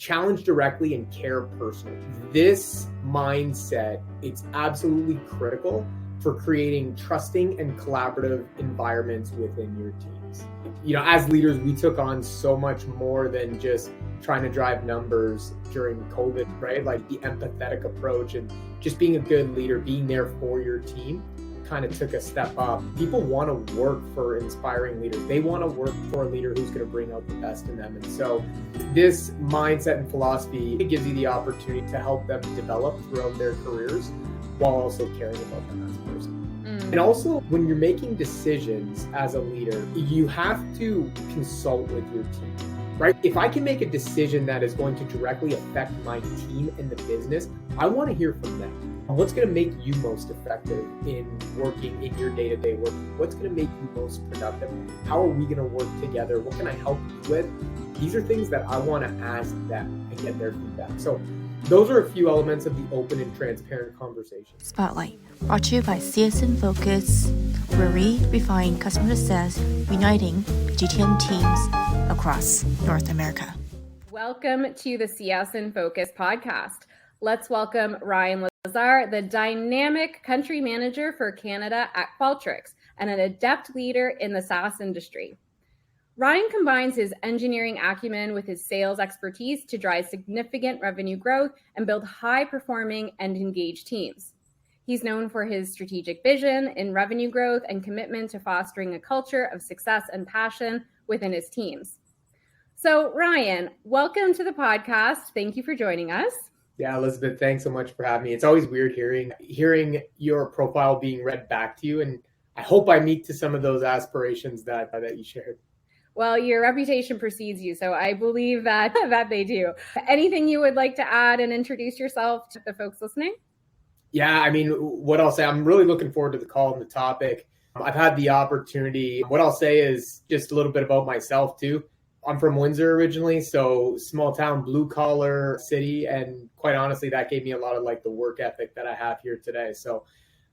challenge directly and care personally. This mindset, it's absolutely critical for creating trusting and collaborative environments within your teams. As leaders, we took on so much more than just trying to drive numbers during COVID, right? Like the empathetic approach and just being a good leader, being there for your team kind of took a step up. People want to work for inspiring leaders. They want to work for a leader who's going to bring out the best in them. And so this mindset and philosophy, it gives you the opportunity to help them develop throughout their careers while also caring about them as a person. And also, when you're making decisions as a leader, you have to consult with your team, right? If I can make a decision that is going to directly affect my team and the business, I want to hear from them. What's going to make you most effective in working in your day-to-day work? What's going to make you most productive? How are we going to work together? What can I help you with? These are things that I want to ask them and get their feedback. So those are a few elements of the open and transparent conversation. Spotlight, brought to you by CSN Focus, where we refine customer success, uniting GTM teams across North America. Welcome to the CSN Focus podcast. Let's welcome Ryan Lazar, the dynamic country manager for Canada at Qualtrics and an adept leader in the SaaS industry. Ryan combines his engineering acumen with his sales expertise to drive significant revenue growth and build high-performing and engaged teams. He's known for his strategic vision in revenue growth and commitment to fostering a culture of success and passion within his teams. So, Ryan, welcome to the podcast. Thank you for joining us. Yeah, Elizabeth, thanks so much for having me. It's always weird hearing your profile being read back to you, and I hope I meet to some of those aspirations that you shared. Well, your reputation precedes you, so I believe that they do. Anything you would like to add and introduce yourself to the folks listening? Yeah, I mean, what I'll say, I'm really looking forward to the call and the topic. I've had the opportunity. What I'll say is just a little bit about myself too. I'm from Windsor originally, so small town, blue collar city. And quite honestly, that gave me a lot of like the work ethic that I have here today. So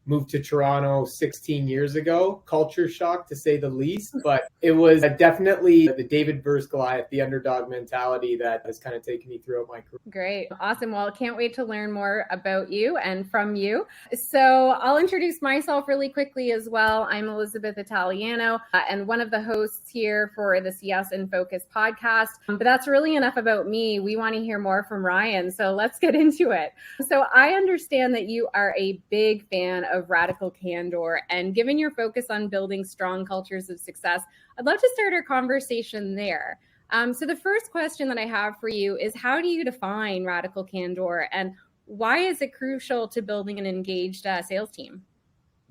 moved to Toronto 16 years ago. Culture shock, to say the least. But it was definitely the David versus Goliath, the underdog mentality that has kind of taken me throughout my career. Great. Awesome. Well, can't wait to learn more about you and from you. So I'll introduce myself really quickly as well. I'm Elizabeth Italiano and one of the hosts here for the CSN Focus podcast. But that's really enough about me. We want to hear more from Ryan. So let's get into it. So I understand that you are a big fan of Radical Candor, and given your focus on building strong cultures of success, I'd love to start our conversation there. So the first question that I have for you is, how do you define Radical Candor, and why is it crucial to building an engaged sales team?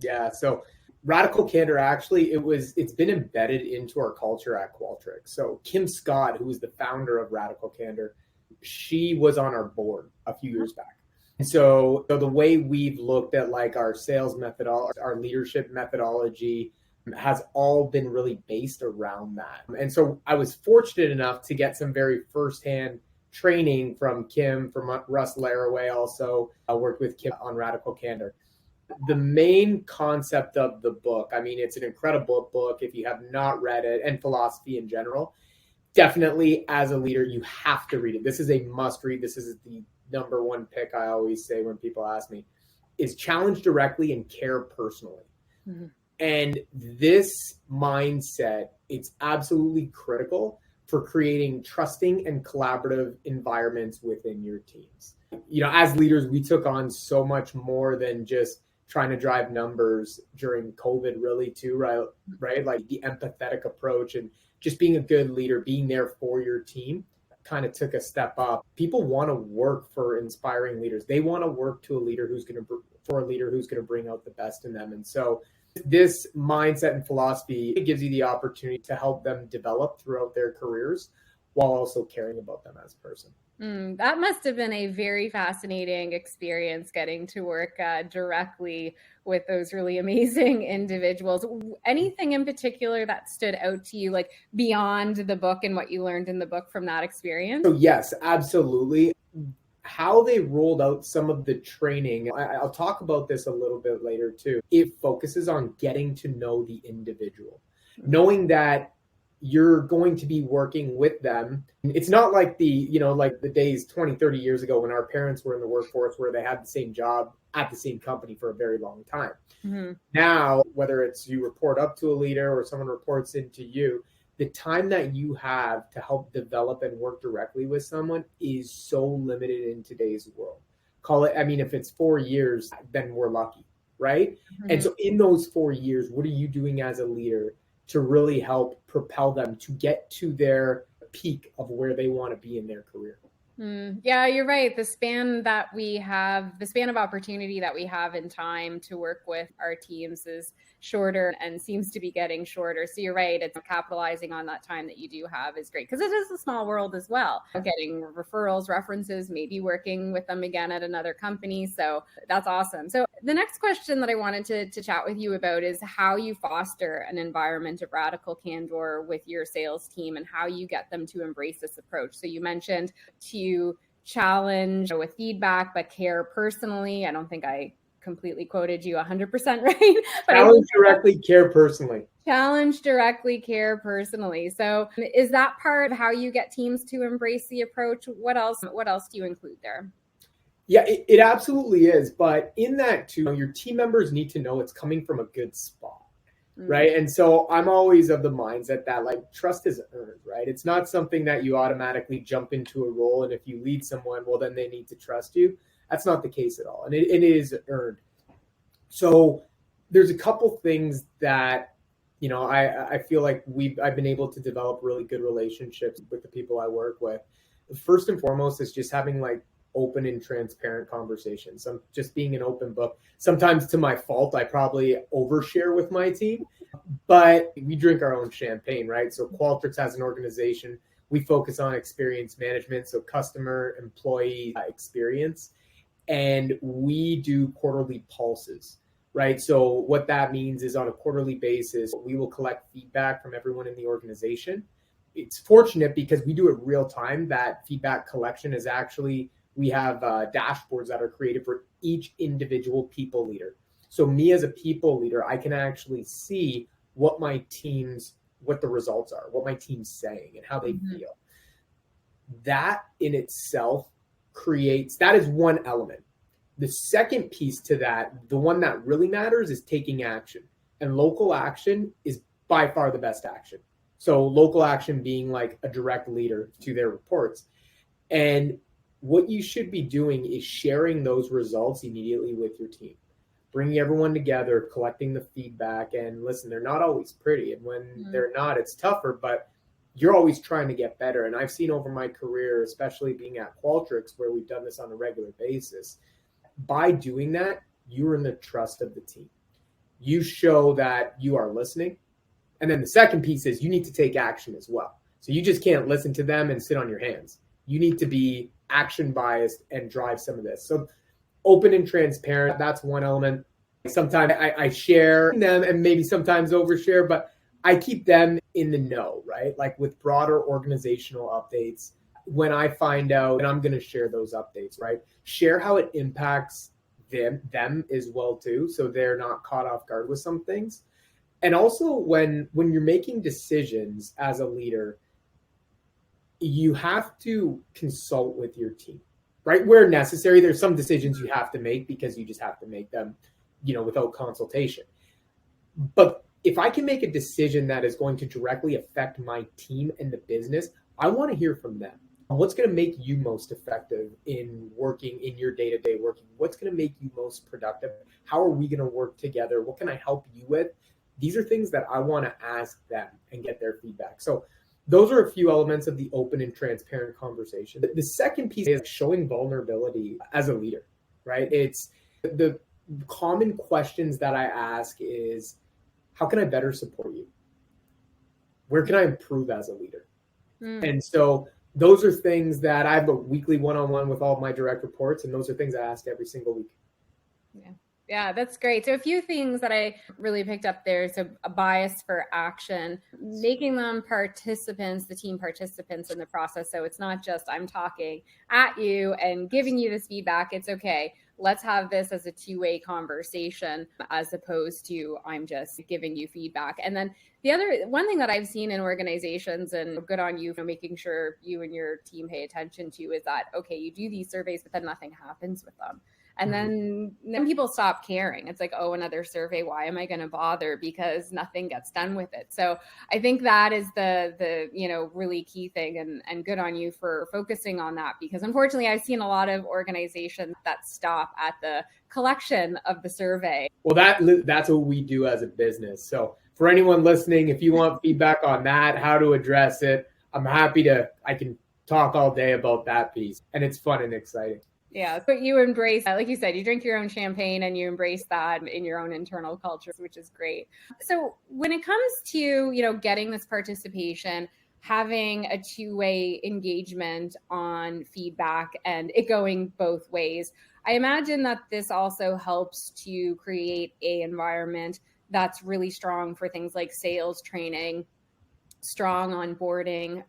Yeah, so Radical Candor, actually, it's been embedded into our culture at Qualtrics. So Kim Scott, who is the founder of Radical Candor, she was on our board a few years back. And so the way we've looked at like our sales methodology, our leadership methodology has all been really based around that. And so I was fortunate enough to get some very firsthand training from Kim, from Russ Laraway also. I worked with Kim on Radical Candor. The main concept of the book, I mean, it's an incredible book if you have not read it, and philosophy in general. Definitely as a leader, you have to read it. This is a must read. This is the number one pick I always say when people ask me, is challenge directly and care personally. Mm-hmm. And this mindset, it's absolutely critical for creating trusting and collaborative environments within your teams. As leaders, we took on so much more than just trying to drive numbers during COVID really too, right? Like the empathetic approach and just being a good leader, being there for your team kind of took a step up. People want to work for inspiring leaders. They want to work to a leader who's going to bring out the best in them. And so this mindset and philosophy, it gives you the opportunity to help them develop throughout their careers while also caring about them as a person. That must have been a very fascinating experience, getting to work directly with those really amazing individuals. Anything in particular that stood out to you, like beyond the book and what you learned in the book from that experience? So yes, absolutely. How they rolled out some of the training, I'll talk about this a little bit later too. It focuses on getting to know the individual, knowing that you're going to be working with them. It's not like like the days 20, 30 years ago when our parents were in the workforce where they had the same job at the same company for a very long time. Mm-hmm. Now, whether it's you report up to a leader or someone reports into you, the time that you have to help develop and work directly with someone is so limited in today's world. If it's 4 years, then we're lucky, right? Mm-hmm. And so in those 4 years, what are you doing as a leader to really help propel them to get to their peak of where they want to be in their career? Yeah, you're right. The span of opportunity that we have in time to work with our teams is shorter and seems to be getting shorter. So you're right. It's capitalizing on that time that you do have is great because it is a small world as well. Getting referrals, references, maybe working with them again at another company. So that's awesome. So the next question that I wanted to chat with you about is how you foster an environment of radical candor with your sales team and how you get them to embrace this approach. So you mentioned to challenge with feedback, but care personally. I don't think I completely quoted you 100% right. But challenge directly, care personally. Challenge directly, care personally. So is that part of how you get teams to embrace the approach? What else do you include there? Yeah, it absolutely is. But in that too, your team members need to know it's coming from a good spot. Right. And so I'm always of the mindset that like trust is earned, right? It's not something that you automatically jump into a role. And if you lead someone, well, then they need to trust you. That's not the case at all. And it is earned. So there's a couple things that, I feel like I've been able to develop really good relationships with the people I work with. First and foremost is just having like open and transparent conversations. I'm just being an open book. Sometimes to my fault, I probably overshare with my team, but we drink our own champagne, right? So Qualtrics as an organization, we focus on experience management, so customer employee experience, and we do quarterly pulses, right? So what that means is on a quarterly basis, we will collect feedback from everyone in the organization. It's fortunate because we do it real time. That feedback collection is actually, we have dashboards that are created for each individual people leader. So me as a people leader, I can actually see what the results are, what my team's saying and how they feel. That in itself that is one element. The second piece to that, the one that really matters, is taking action. And local action is by far the best action. So local action being like a direct leader to their reports. And what you should be doing is sharing those results immediately with your team, bringing everyone together, collecting the feedback. And listen, they're not always pretty. And when they're not, it's tougher, but you're always trying to get better. And I've seen over my career, especially being at Qualtrics, where we've done this on a regular basis, by doing that, you earn the trust of the team. You show that you are listening. And then the second piece is you need to take action as well. So you just can't listen to them and sit on your hands. You need to be action biased and drive some of this. So open and transparent, that's one element. Sometimes I share them and maybe sometimes overshare, but I keep them in the know, right? Like with broader organizational updates, when I find out, and I'm going to share those updates, right? Share how it impacts them as well too, so they're not caught off guard with some things. And also when you're making decisions as a leader, you have to consult with your team, right? Where necessary, there's some decisions you have to make because you just have to make them, without consultation. But if I can make a decision that is going to directly affect my team and the business, I want to hear from them. What's going to make you most effective in working in your day-to-day working? What's going to make you most productive? How are we going to work together? What can I help you with? These are things that I want to ask them and get their feedback. So those are a few elements of the open and transparent conversation. The second piece is showing vulnerability as a leader, right? It's the common questions that I ask is, how can I better support you? Where can I improve as a leader? And so those are things that I have a weekly one-on-one with all of my direct reports, and those are things I ask every single week. Yeah. Yeah, that's great. So a few things that I really picked up there. So a bias for action, making them participants, the team participants in the process. So it's not just I'm talking at you and giving you this feedback. It's okay. Let's have this as a two-way conversation as opposed to I'm just giving you feedback. And then the other one thing that I've seen in organizations, and good on you for making sure you and your team pay attention to, is that, okay, you do these surveys, but then nothing happens with them. And then people stop caring. It's like, oh, another survey. Why am I going to bother? Because nothing gets done with it. So I think that is the really key thing, and good on you for focusing on that, because unfortunately I've seen a lot of organizations that stop at the collection of the survey. Well, that's what we do as a business. So for anyone listening, if you want feedback on that, how to address it, I can talk all day about that piece, and it's fun and exciting. Yeah, but you embrace, like you said, you drink your own champagne and you embrace that in your own internal culture, which is great. So when it comes to, getting this participation, having a two-way engagement on feedback and it going both ways, I imagine that this also helps to create an environment that's really strong for things like sales training, strong onboarding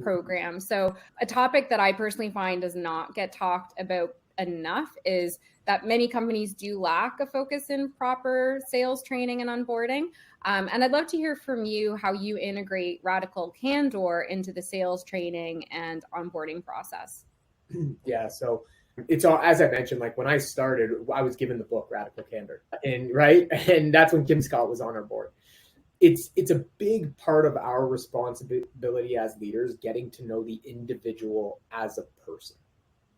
program. So a topic that I personally find does not get talked about enough is that many companies do lack a focus in proper sales training and onboarding. And I'd love to hear from you how you integrate Radical Candor into the sales training and onboarding process. Yeah, so it's all, as I mentioned, like when I started, I was given the book Radical Candor, and that's when Kim Scott was on our board. It's a big part of our responsibility as leaders, getting to know the individual as a person,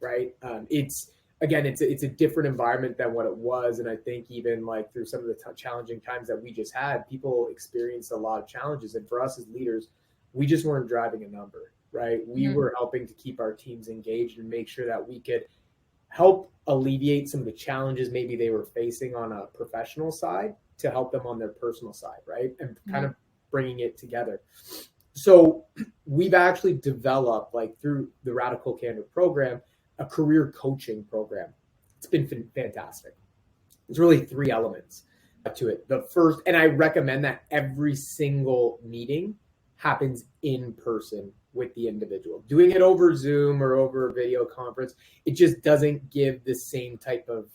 right? It's a different environment than what it was. And I think even like through some of the challenging times that we just had, people experienced a lot of challenges. And for us as leaders, we just weren't driving a number, right? We were helping to keep our teams engaged and make sure that we could help alleviate some of the challenges maybe they were facing on a professional side to help them on their personal side, right? And kind of bringing it together. So we've actually developed, like through the Radical Candor program, a career coaching program. It's been fantastic. There's really 3 elements to it. The first, and I recommend that every single meeting happens in person with the individual. Doing it over Zoom or over a video conference, it just doesn't give the same type of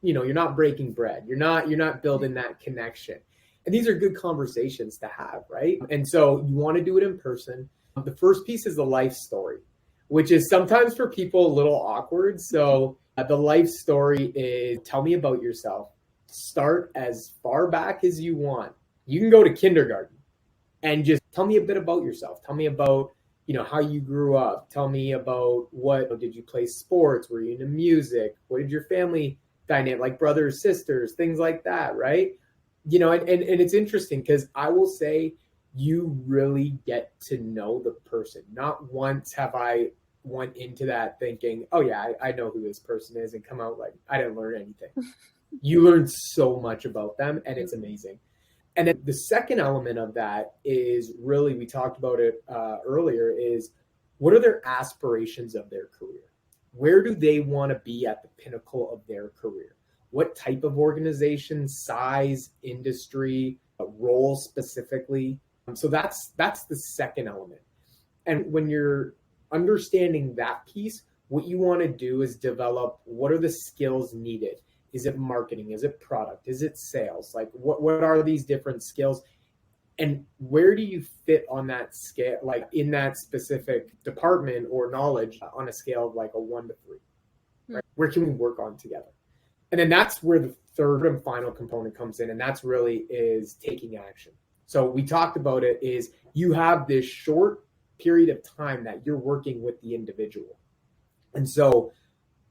you're not breaking bread. You're not building that connection. And these are good conversations to have, right? And so you want to do it in person. The first piece is the life story, which is sometimes for people a little awkward. So the life story is, tell me about yourself. Start as far back as you want. You can go to kindergarten and just tell me a bit about yourself. Tell me about, how you grew up. Tell me about did you play sports? Were you into music? What did your family dynamic, like brothers, sisters, things like that, right? And it's interesting because I will say you really get to know the person. Not once have I went into that thinking, oh yeah, I know who this person is, and come out like I didn't learn anything. You learn so much about them, and it's amazing. And then the second element of that is really, we talked about it earlier, is what are their aspirations of their career? Where do they want to be at the pinnacle of their career? What type of organization, size, industry, role specifically? So that's the second element. And when you're understanding that piece, what you want to do is develop what are the skills needed. Is it marketing? Is it product? Is it sales? Like what are these different skills? And where do you fit on that scale, like in that specific department or knowledge on a scale of like a 1 to 3? Right? Where can we work on together? And then that's where the third and final component comes in. And that's really is taking action. So we talked about it is you have this short period of time that you're working with the individual. And so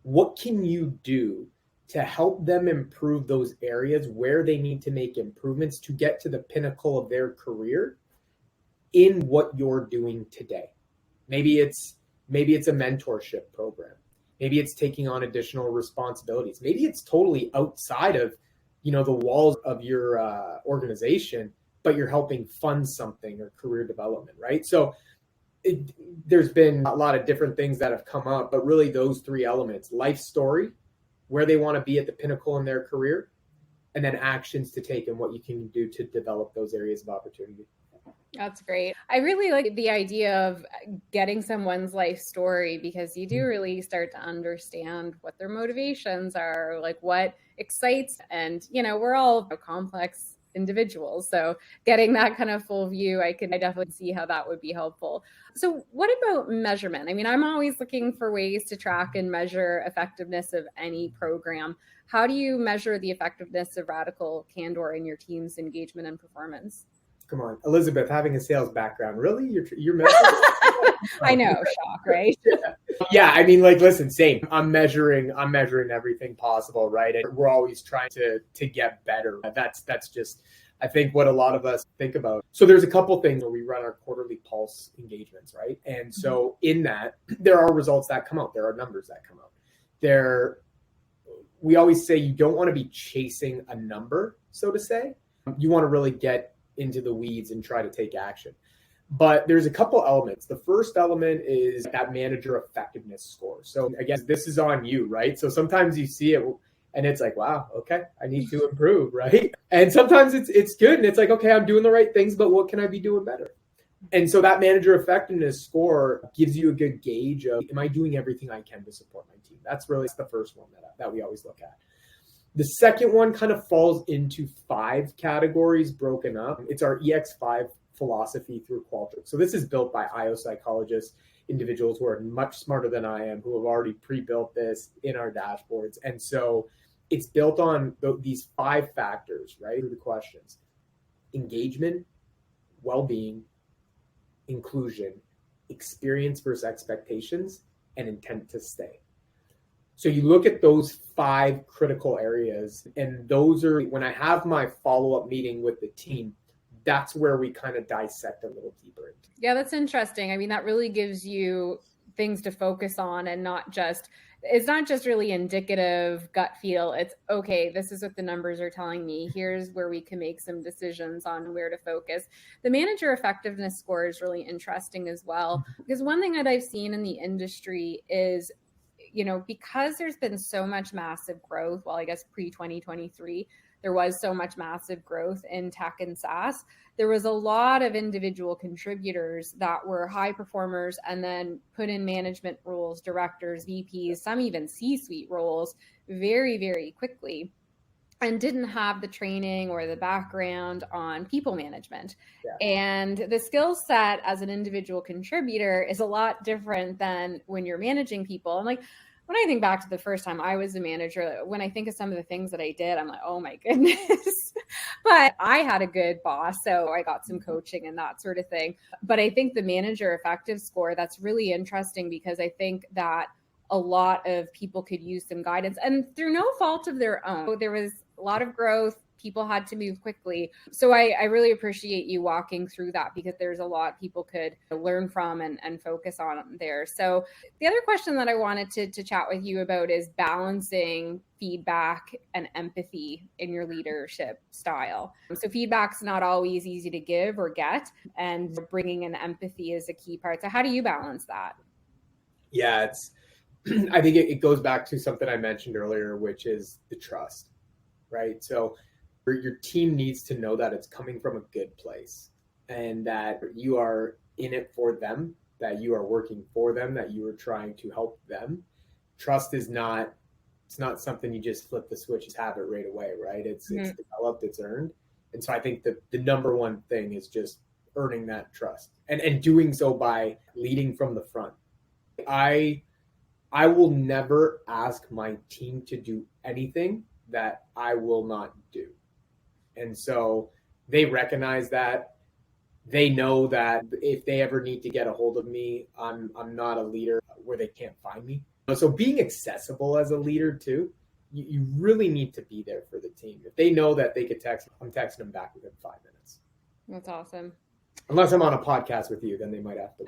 what can you do to help them improve those areas where they need to make improvements to get to the pinnacle of their career in what you're doing today? Maybe it's a mentorship program. Maybe it's taking on additional responsibilities. Maybe it's totally outside of, the walls of your organization, but you're helping fund something or career development, right? So there's been a lot of different things that have come up, but really those 3 elements: life story, where they want to be at the pinnacle in their career, and then actions to take and what you can do to develop those areas of opportunity. That's great. I really like the idea of getting someone's life story, because you do really start to understand what their motivations are, like what excites. And, we're all complex individuals. So getting that kind of full view, I definitely see how that would be helpful. So what about measurement? I mean, I'm always looking for ways to track and measure effectiveness of any program. How do you measure the effectiveness of Radical Candor in your team's engagement and performance? Come on, Elizabeth, having a sales background, really? You're measuring? I know, shock, right? Yeah, I mean, listen, same. I'm measuring everything possible, right? And we're always trying to get better. That's just, I think, what a lot of us think about. So there's a couple things where we run our quarterly pulse engagements, right? And so in that, there are results that come out. There are numbers that come out. We always say you don't want to be chasing a number, so to say. You want to really get into the weeds and try to take action. But there's a couple elements. The first element is that manager effectiveness score. So again, this is on you, right? So sometimes you see it and it's like, wow, okay, I need to improve, right? And sometimes it's good and it's like, okay, I'm doing the right things, but what can I be doing better? And so that manager effectiveness score gives you a good gauge of, am I doing everything I can to support my team? That's really the first one that we always look at. The second one kind of falls into 5 categories broken up. It's our EX5 philosophy through Qualtrics. So this is built by IO psychologists, individuals who are much smarter than I am, who have already pre-built this in our dashboards. And so it's built on these 5 factors, right? Through the questions: engagement, well-being, inclusion, experience versus expectations, and intent to stay. So you look at those 5 critical areas, and those are, when I have my follow-up meeting with the team, that's where we kind of dissect a little deeper into. Yeah, that's interesting. I mean, that really gives you things to focus on, and it's not just really indicative gut feel. It's okay, this is what the numbers are telling me. Here's where we can make some decisions on where to focus. The manager effectiveness score is really interesting as well, because one thing that I've seen in the industry is, because there's been so much massive growth, well, I guess pre-2023, there was so much massive growth in tech and SaaS. There was a lot of individual contributors that were high performers and then put in management roles, directors, VPs, some even C-suite roles very, very quickly, and didn't have the training or the background on people management. Yeah. And the skill set as an individual contributor is a lot different than when you're managing people. And when I think back to the first time I was a manager, when I think of some of the things that I did, I'm like, oh my goodness. But I had a good boss, so I got some coaching and that sort of thing. But I think the manager effective score, that's really interesting, because I think that a lot of people could use some guidance, and through no fault of their own. There was a lot of growth. People had to move quickly. So I really appreciate you walking through that, because there's a lot people could learn from and focus on there. So the other question that I wanted to chat with you about is balancing feedback and empathy in your leadership style. So feedback's not always easy to give or get, and bringing in empathy is a key part. So how do you balance that? Yeah, I think it goes back to something I mentioned earlier, which is the trust, right? So your team needs to know that it's coming from a good place, and that you are in it for them, that you are working for them, that you are trying to help them. Trust is not something you just flip the switch and have it right away, right? It's developed, it's earned. And so I think the number one thing is just earning that trust, and doing so by leading from the front. I will never ask my team to do anything that I will not do. And so they recognize that. They know that if they ever need to get a hold of me, I'm not a leader where they can't find me. So being accessible as a leader too, you really need to be there for the team. If they know that they could text, I'm texting them back within 5 minutes. That's awesome. Unless I'm on a podcast with you, then they might have to.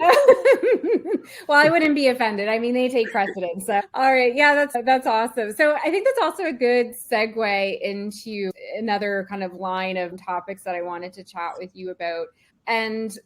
Well, I wouldn't be offended. I mean, they take precedence. So. All right. Yeah, that's awesome. So I think that's also a good segue into another kind of line of topics that I wanted to chat with you about. And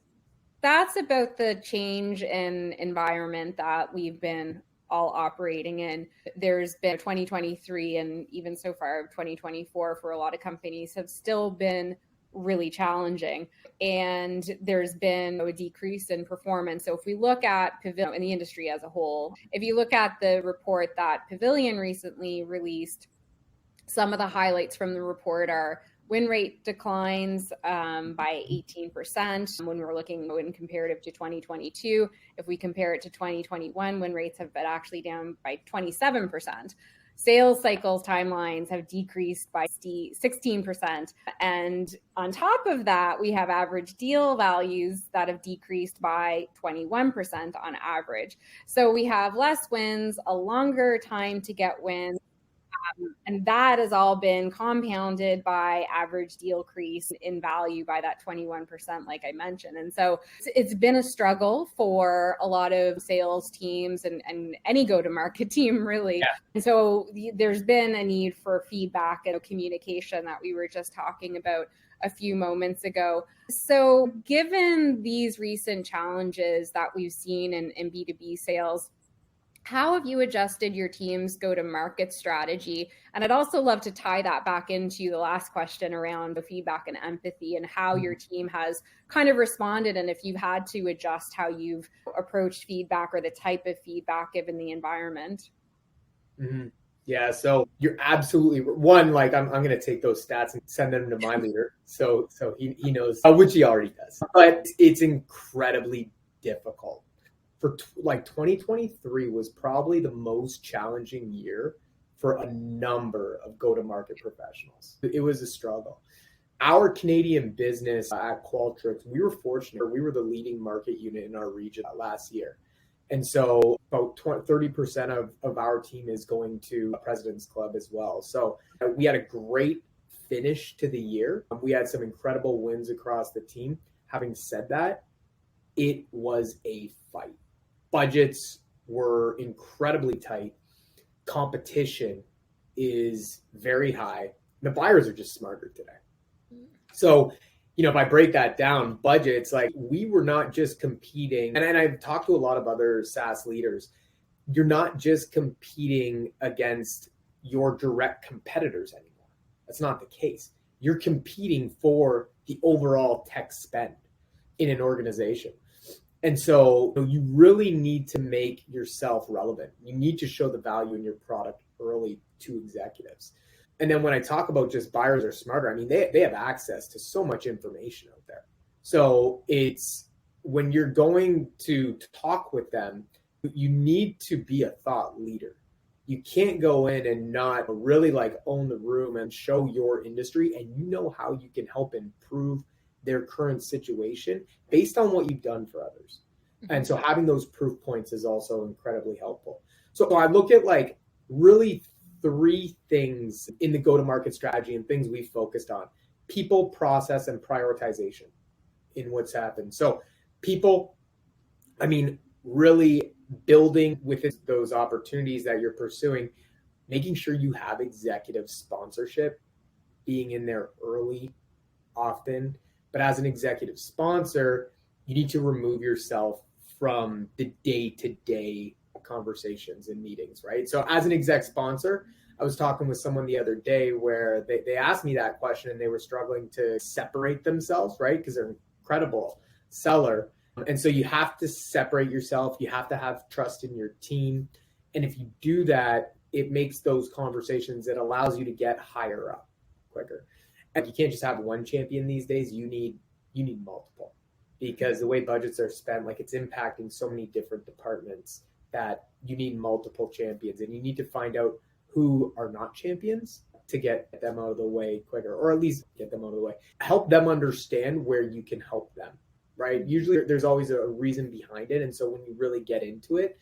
that's about the change in environment that we've been all operating in. There's been 2023 and even so far 2024 for a lot of companies have still been really challenging. And there's been a decrease in performance. So if we look at Pavilion in the industry as a whole, if you look at the report that Pavilion recently released, some of the highlights from the report are win rate declines by 18% when comparative to 2022. If we compare it to 2021, win rates have been actually down by 27%. Sales cycles timelines have decreased by 16%. And on top of that, we have average deal values that have decreased by 21% on average. So we have less wins, a longer time to get wins. And that has all been compounded by average deal crease in value by that 21%, like I mentioned. And so it's been a struggle for a lot of sales teams and any go-to-market team, really. Yeah. And so there's been a need for feedback and communication that we were just talking about a few moments ago. So given these recent challenges that we've seen in B2B sales, how have you adjusted your team's go-to-market strategy? And I'd also love to tie that back into the last question around the feedback and empathy and how your team has kind of responded, and if you've had to adjust how you've approached feedback or the type of feedback given the environment. Mm-hmm. Yeah, so you're absolutely one. Like I'm going to take those stats and send them to my leader, so he knows, which he already does. But it's incredibly difficult. For 2023 was probably the most challenging year for a number of go-to-market professionals. It was a struggle. Our Canadian business at Qualtrics, we were fortunate. We were the leading market unit in our region last year. And so about 30% of our team is going to President's Club as well. So we had a great finish to the year. We had some incredible wins across the team. Having said that, it was a fight. Budgets were incredibly tight. Competition is very high. The buyers are just smarter today. So, if I break that down, budgets, like we were not just competing, and I've talked to a lot of other SaaS leaders, you're not just competing against your direct competitors anymore. That's not the case. You're competing for the overall tech spend in an organization. And so you really need to make yourself relevant. You need to show the value in your product early to executives. And then when I talk about just buyers are smarter, I mean, they have access to so much information out there. So it's when you're going to talk with them, you need to be a thought leader. You can't go in and not really own the room and show your industry and how you can help improve their current situation based on what you've done for others. And so having those proof points is also incredibly helpful. So I look at really three things in the go-to-market strategy and things we focused on: people, process, and prioritization in what's happened. So people, really building with those opportunities that you're pursuing, making sure you have executive sponsorship, being in there early, often. But as an executive sponsor, you need to remove yourself from the day-to-day conversations and meetings, right? So as an exec sponsor, I was talking with someone the other day where they asked me that question and they were struggling to separate themselves, right? Because they're an incredible seller. And so you have to separate yourself. You have to have trust in your team. And if you do that, it makes those conversations, it allows you to get higher up quicker. And you can't just have one champion these days. You need multiple, because the way budgets are spent, it's impacting so many different departments that you need multiple champions, and you need to find out who are not champions to get them out of the way quicker, or at least get them out of the way. Help them understand where you can help them, right? Usually there's always a reason behind it. And so when you really get into it,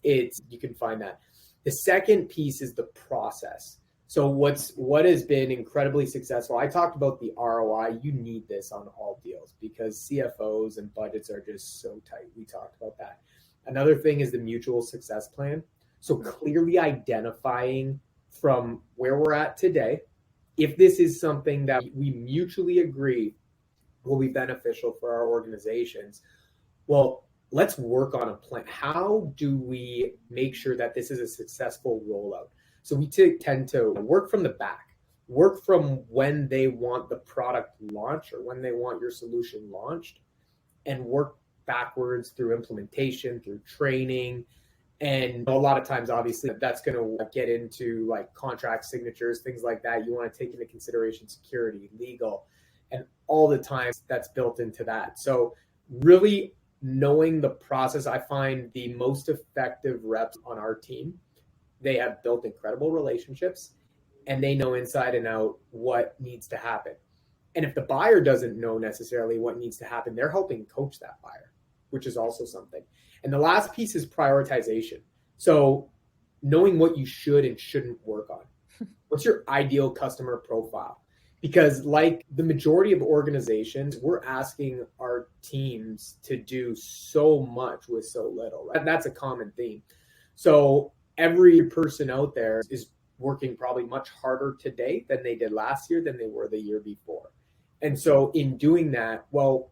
you can find that. The second piece is the process. So what has been incredibly successful, I talked about the ROI. You need this on all deals because CFOs and budgets are just so tight. We talked about that. Another thing is the mutual success plan. So clearly identifying from where we're at today, if this is something that we mutually agree will be beneficial for our organizations, well, let's work on a plan. How do we make sure that this is a successful rollout? So we tend to work from the back, work from when they want the product launched or when they want your solution launched, and work backwards through implementation, through training. And a lot of times, obviously, that's going to get into like contract signatures, things like that. You want to take into consideration security, legal, and all the time that's built into that. So really knowing the process, I find the most effective reps on our team, they have built incredible relationships and they know inside and out what needs to happen. And if the buyer doesn't know necessarily what needs to happen, they're helping coach that buyer, which is also something. And the last piece is prioritization. So knowing what you should and shouldn't work on. What's your ideal customer profile? Because like the majority of organizations, we're asking our teams to do so much with so little, right? That's a common theme. So every person out there is working probably much harder today than they did last year, than they were the year before. And so in doing that, well,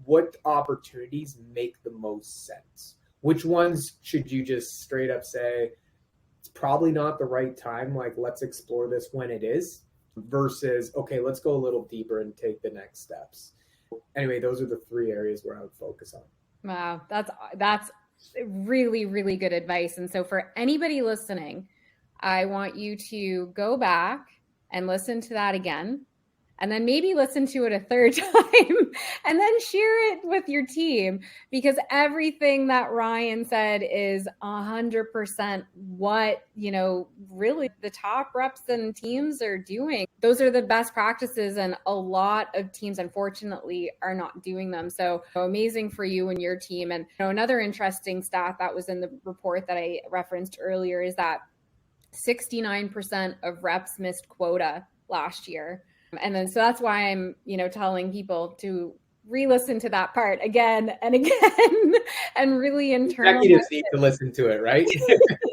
what opportunities make the most sense? Which ones should you just straight up say, it's probably not the right time, like let's explore this when it is, versus, okay, let's go a little deeper and take the next steps. Anyway, those are the three areas where I would focus on. Wow, that's really, really good advice. And so for anybody listening, I want you to go back and listen to that again, and then maybe listen to it a third time and then share it with your team, because everything that Ryan said is 100% what, really the top reps and teams are doing. Those are the best practices, and a lot of teams, unfortunately, are not doing them. So amazing for you and your team. And another interesting stat that was in the report that I referenced earlier is that 69% of reps missed quota last year. And then, so that's why I'm, telling people to re-listen to that part again and again and really internalize. Executives need to listen to it, right?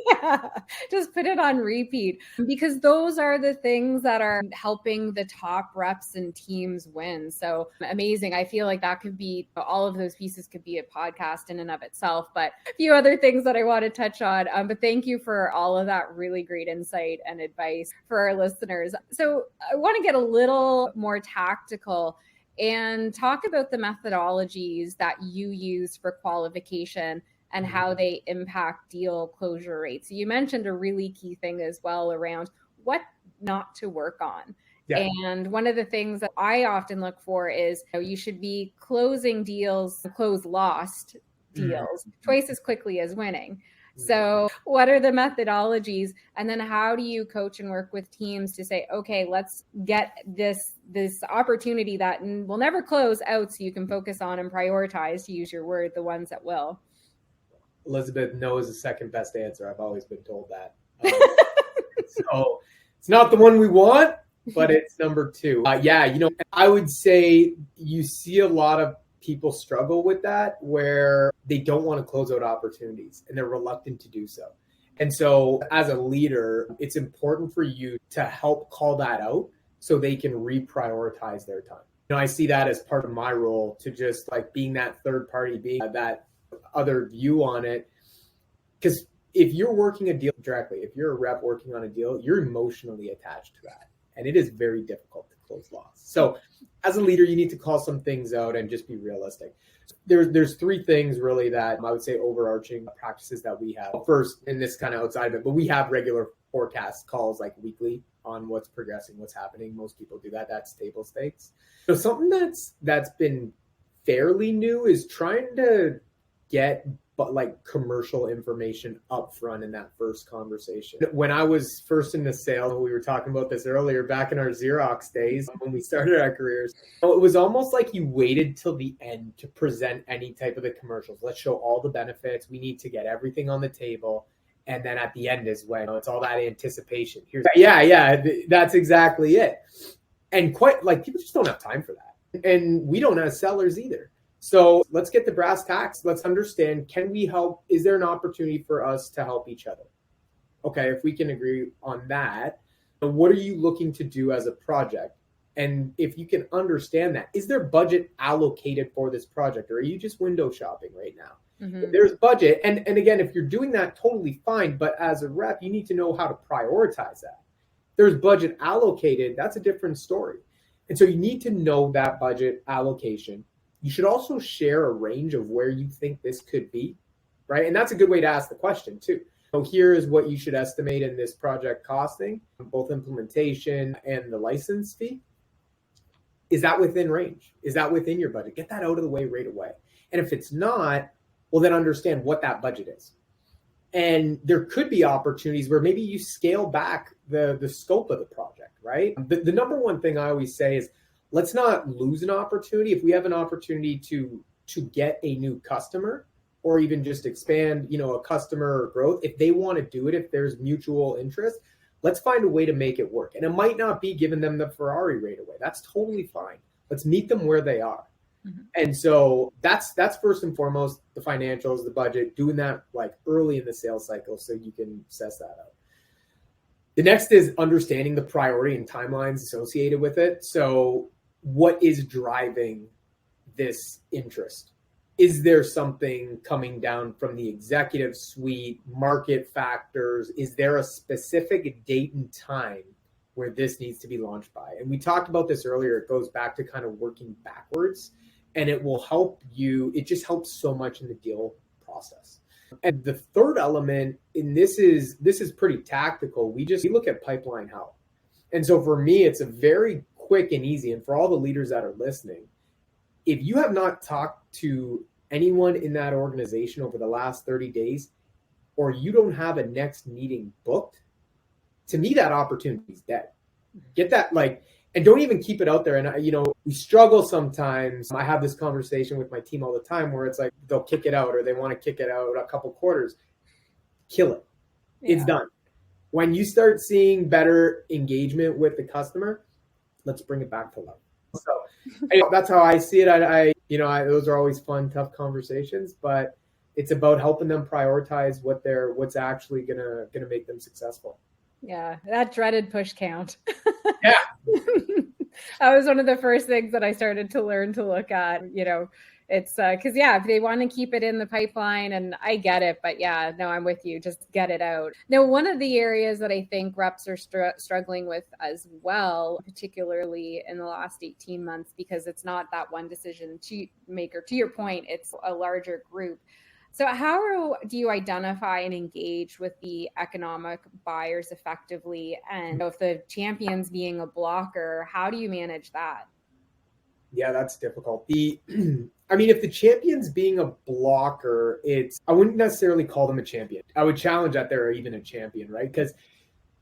Yeah, just put it on repeat, because those are the things that are helping the top reps and teams win. So amazing. I feel like that could be, all of those pieces could be a podcast in and of itself, but a few other things that I want to touch on. But thank you for all of that really great insight and advice for our listeners. So I want to get a little more tactical and talk about the methodologies that you use for qualification and how they impact deal closure rates. So you mentioned a really key thing as well around what not to work on. Yeah. And one of the things that I often look for is you should be closing deals, close lost deals twice as quickly as winning. So what are the methodologies? And then how do you coach and work with teams to say, okay, let's get this opportunity that will never close out so you can focus on and prioritize, to use your word, the ones that will. Elizabeth, no is the second best answer. I've always been told that. So it's not the one we want, but it's number two. I would say you see a lot of people struggle with that, where they don't want to close out opportunities and they're reluctant to do so. And so as a leader, it's important for you to help call that out so they can reprioritize their time. I see that as part of my role, to just like being that third party, being that other view on it. Because if you're working a deal directly, if you're a rep working on a deal, you're emotionally attached to that. And it is very difficult to close loss. So as a leader, you need to call some things out and just be realistic. There's three things really that I would say overarching practices that we have. First, and this kind of outside of it, but we have regular forecast calls like weekly on what's progressing, what's happening. Most people do that. That's table stakes. So something that's been fairly new is trying to get commercial information up front in that first conversation. When I was first into sales, we were talking about this earlier, back in our Xerox days when we started our careers, it was almost like you waited till the end to present any type of the commercials. Let's show all the benefits. We need to get everything on the table. And then at the end is when it's all that anticipation. That's exactly it. And people just don't have time for that. And we don't as sellers either. So let's get the brass tacks. Let's understand, can we help? Is there an opportunity for us to help each other? Okay, if we can agree on that, what are you looking to do as a project? And if you can understand that, is there budget allocated for this project, or are you just window shopping right now? Mm-hmm. There's budget. And again, if you're doing that, totally fine. But as a rep, you need to know how to prioritize that. There's budget allocated. That's a different story. And so you need to know that budget allocation. You should also share a range of where you think this could be, right? And that's a good way to ask the question too. So here is what you should estimate in this project costing, both implementation and the license fee. Is that within range? Is that within your budget? Get that out of the way right away. And if it's not, well, then understand what that budget is. And there could be opportunities where maybe you scale back the scope of the project, right? The number one thing I always say is, let's not lose an opportunity. If we have an opportunity to get a new customer or even just expand, a customer growth, if they want to do it, if there's mutual interest, let's find a way to make it work. And it might not be giving them the Ferrari right away. That's totally fine. Let's meet them where they are. Mm-hmm. And so that's first and foremost, the financials, the budget, doing that like early in the sales cycle so you can assess that out. The next is understanding the priority and timelines associated with it. So what is driving this interest? Is there something coming down from the executive suite, market factors? Is there a specific date and time where this needs to be launched by? And we talked about this earlier. It goes back to kind of working backwards, and it will help you. It just helps so much in the deal process. And the third element, and this is pretty tactical. We look at pipeline health. And so for me, it's a very quick and easy. And for all the leaders that are listening, if you have not talked to anyone in that organization over the last 30 days, or you don't have a next meeting booked, to me, that opportunity is dead. Get that, and don't even keep it out there. And, we struggle sometimes. I have this conversation with my team all the time where it's like, they'll kick it out or they want to kick it out a couple quarters. Kill it. Yeah. It's done. When you start seeing better engagement with the customer, let's bring it back to life. So that's how I see it. Those are always fun, tough conversations, but it's about helping them prioritize what's actually gonna make them successful. Yeah, that dreaded push count. Yeah. That was one of the first things that I started to learn to look at. It's because, if they want to keep it in the pipeline, and I get it, but I'm with you. Just get it out. Now, one of the areas that I think reps are struggling with as well, particularly in the last 18 months, because it's not that one decision maker. To your point, it's a larger group. So how do you identify and engage with the economic buyers effectively? And if the champion's being a blocker, how do you manage that? Yeah, that's difficult. If the champion's being a blocker, I wouldn't necessarily call them a champion. I would challenge that they're even a champion, right? Because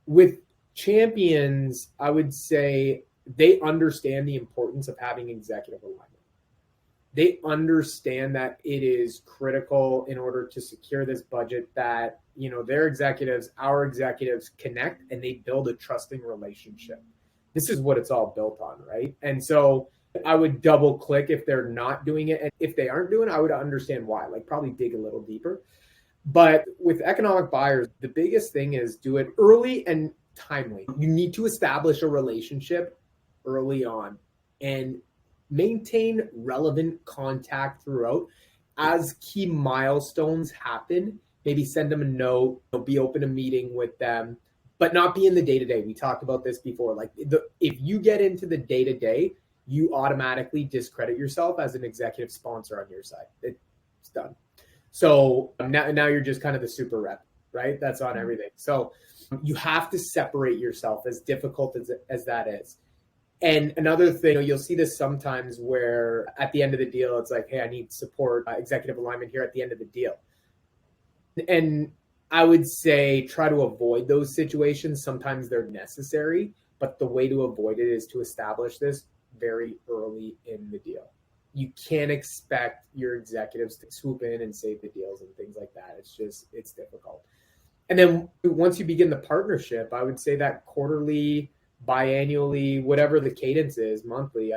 with champions, I would say they understand the importance of having executive alignment. They understand that it is critical in order to secure this budget that, their executives, our executives connect and they build a trusting relationship. This is what it's all built on, right? And so I would double click if they're not doing it. And if they aren't doing it, I would understand why, probably dig a little deeper. But with economic buyers, the biggest thing is do it early and timely. You need to establish a relationship early on and maintain relevant contact throughout. As key milestones happen, maybe send them a note, be open to meeting with them, but not be in the day-to-day. We talked about this before. If you get into the day-to-day, you automatically discredit yourself as an executive sponsor on your side. It's done. So now you're just kind of the super rep, right? That's on everything. So you have to separate yourself, as difficult as that is. And another thing, you'll see this sometimes where at the end of the deal, it's like, hey, I need support, executive alignment here at the end of the deal. And I would say try to avoid those situations. Sometimes they're necessary, but the way to avoid it is to establish this very early in the deal. You can't expect your executives to swoop in and save the deals and things like that. It's difficult. And then once you begin the partnership, I would say that quarterly, biannually, whatever the cadence is, monthly,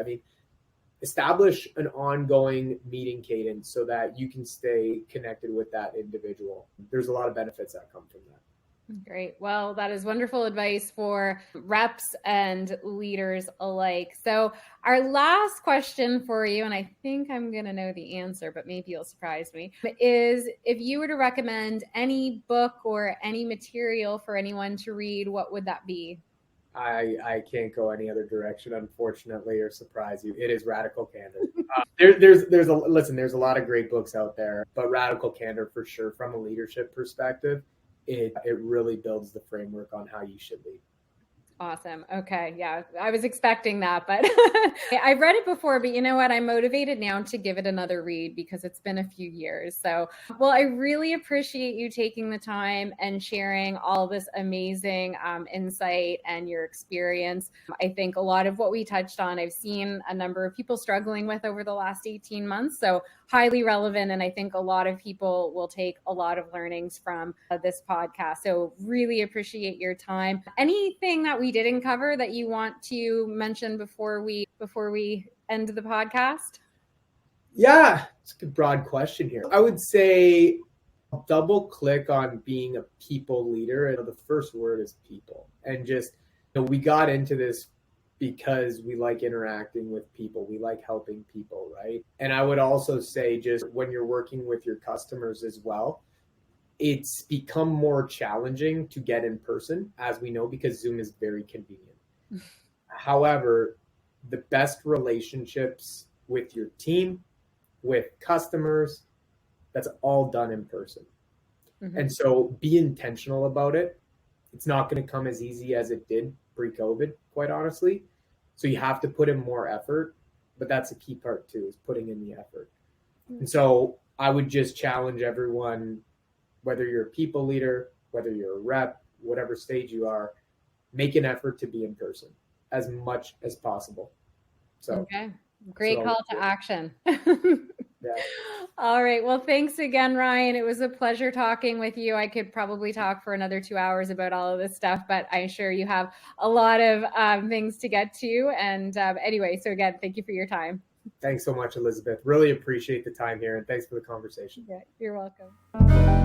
establish an ongoing meeting cadence so that you can stay connected with that individual. There's a lot of benefits that come from that. Great. Well, that is wonderful advice for reps and leaders alike. So our last question for you, and I think I'm going to know the answer, but maybe you'll surprise me, is if you were to recommend any book or any material for anyone to read, what would that be? I can't go any other direction, unfortunately, or surprise you. It is Radical Candor. There's a lot of great books out there, but Radical Candor for sure, from a leadership perspective, it really builds the framework on how you should lead. Awesome. Okay. Yeah, I was expecting that, but I've read it before, but you know what? I'm motivated now to give it another read because it's been a few years. So, well, I really appreciate you taking the time and sharing all this amazing insight and your experience. I think a lot of what we touched on, I've seen a number of people struggling with over the last 18 months. So highly relevant. And I think a lot of people will take a lot of learnings from this podcast. So really appreciate your time. Anything that we didn't cover that you want to mention before we end the podcast? Yeah, it's a good broad question here. I would say double click on being a people leader. And the first word is people. And just, we got into this because we like interacting with people. We like helping people, right? And I would also say, just when you're working with your customers as well, it's become more challenging to get in person, as we know, because Zoom is very convenient. However, the best relationships with your team, with customers, that's all done in person. Mm-hmm. And so be intentional about it. It's not going to come as easy as it did pre-COVID, quite honestly. So you have to put in more effort, but that's a key part too, is putting in the effort. Mm-hmm. And so I would just challenge everyone, whether you're a people leader, whether you're a rep, whatever stage you are, make an effort to be in person as much as possible. So, okay. Great call to action. Yeah. All right. Well, thanks again, Ryan. It was a pleasure talking with you. I could probably talk for another 2 hours about all of this stuff, but I'm sure you have a lot of things to get to. And anyway, so again, thank you for your time. Thanks so much, Elizabeth. Really appreciate the time here, and thanks for the conversation. Yeah, you're welcome.